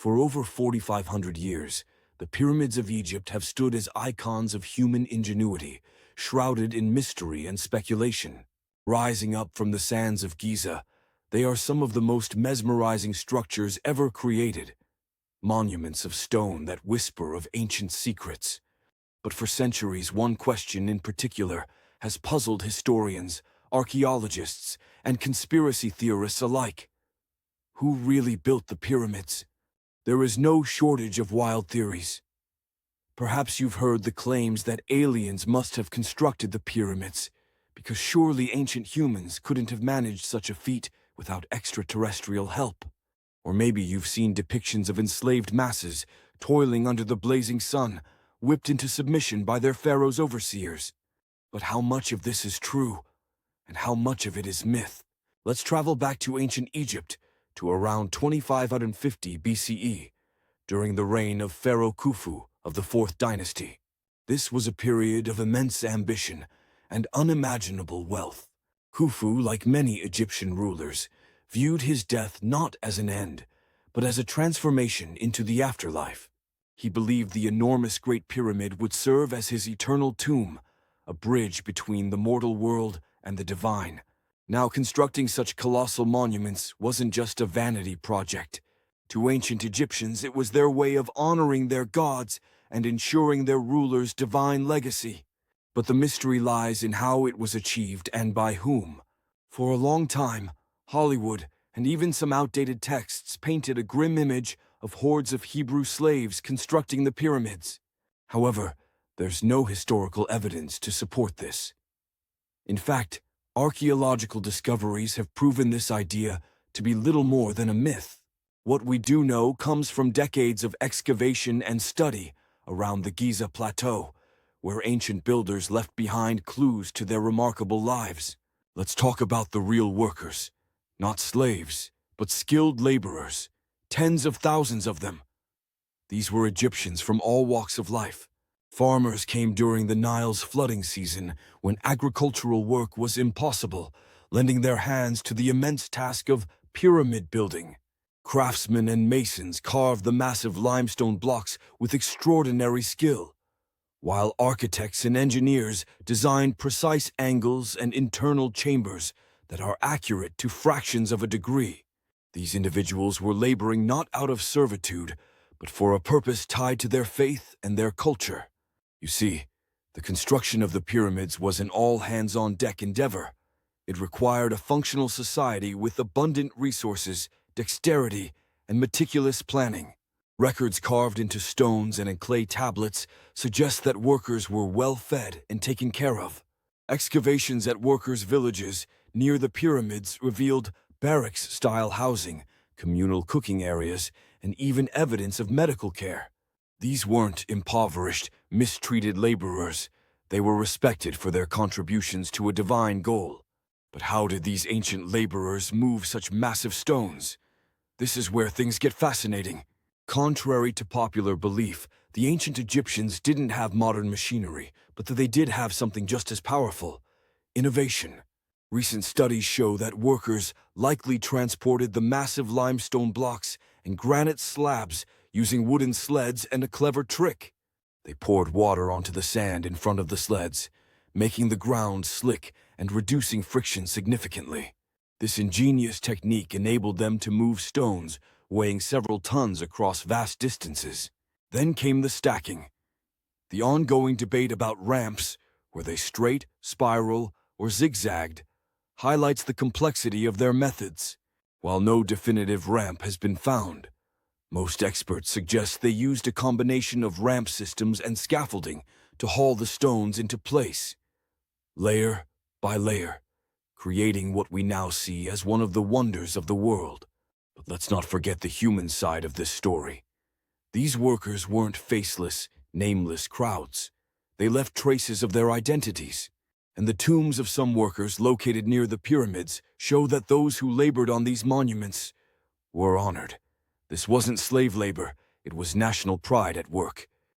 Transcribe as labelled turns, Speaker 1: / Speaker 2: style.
Speaker 1: For over 4,500 years, the pyramids of Egypt have stood as icons of human ingenuity, shrouded in mystery and speculation. Rising up from the sands of Giza, they are some of the most mesmerizing structures ever created, monuments of stone that whisper of ancient secrets. But for centuries, one question in particular has puzzled historians, archaeologists, and conspiracy theorists alike. Who really built the pyramids? There is no shortage of wild theories. Perhaps you've heard the claims that aliens must have constructed the pyramids, because surely ancient humans couldn't have managed such a feat without extraterrestrial help. Or maybe you've seen depictions of enslaved masses toiling under the blazing sun, whipped into submission by their pharaoh's overseers. But how much of this is true, and how much of it is myth? Let's travel back to ancient Egypt, to around 2550 BCE, during the reign of Pharaoh Khufu of the 4th dynasty. This was a period of immense ambition and unimaginable wealth. Khufu, like many Egyptian rulers, viewed his death not as an end, but as a transformation into the afterlife. He believed the enormous Great Pyramid would serve as his eternal tomb, a bridge between the mortal world and the divine. Now, constructing such colossal monuments wasn't just a vanity project. To ancient Egyptians, it was their way of honoring their gods and ensuring their rulers' divine legacy. But the mystery lies in how it was achieved and by whom. For a long time, Hollywood and even some outdated texts painted a grim image of hordes of Hebrew slaves constructing the pyramids. However, there's no historical evidence to support this. In fact, archaeological discoveries have proven this idea to be little more than a myth. What we do know comes from decades of excavation and study around the Giza Plateau, where ancient builders left behind clues to their remarkable lives. Let's talk about the real workers, not slaves, but skilled laborers, tens of thousands of them. These were Egyptians from all walks of life. Farmers came during the Nile's flooding season, when agricultural work was impossible, lending their hands to the immense task of pyramid building. Craftsmen and masons carved the massive limestone blocks with extraordinary skill, while architects and engineers designed precise angles and internal chambers that are accurate to fractions of a degree. These individuals were laboring not out of servitude, but for a purpose tied to their faith and their culture. You see, the construction of the pyramids was an all-hands-on-deck endeavor. It required a functional society with abundant resources, dexterity, and meticulous planning. Records carved into stones and in clay tablets suggest that workers were well-fed and taken care of. Excavations at workers' villages near the pyramids revealed barracks-style housing, communal cooking areas, and even evidence of medical care. These weren't impoverished, mistreated laborers. They were respected for their contributions to a divine goal. But how did these ancient laborers move such massive stones? This is where things get fascinating. Contrary to popular belief, the ancient Egyptians didn't have modern machinery, but that they did have something just as powerful: innovation. Recent studies show that workers likely transported the massive limestone blocks and granite slabs using wooden sleds and a clever trick. They poured water onto the sand in front of the sleds, making the ground slick and reducing friction significantly. This ingenious technique enabled them to move stones weighing several tons across vast distances. Then came the stacking. The ongoing debate about ramps, were they straight, spiral, or zigzagged, highlights the complexity of their methods. While no definitive ramp has been found, most experts suggest they used a combination of ramp systems and scaffolding to haul the stones into place, layer by layer, creating what we now see as one of the wonders of the world. But let's not forget the human side of this story. These workers weren't faceless, nameless crowds. They left traces of their identities, and the tombs of some workers located near the pyramids show that those who labored on these monuments were honored. This wasn't slave labor, it was national pride at work.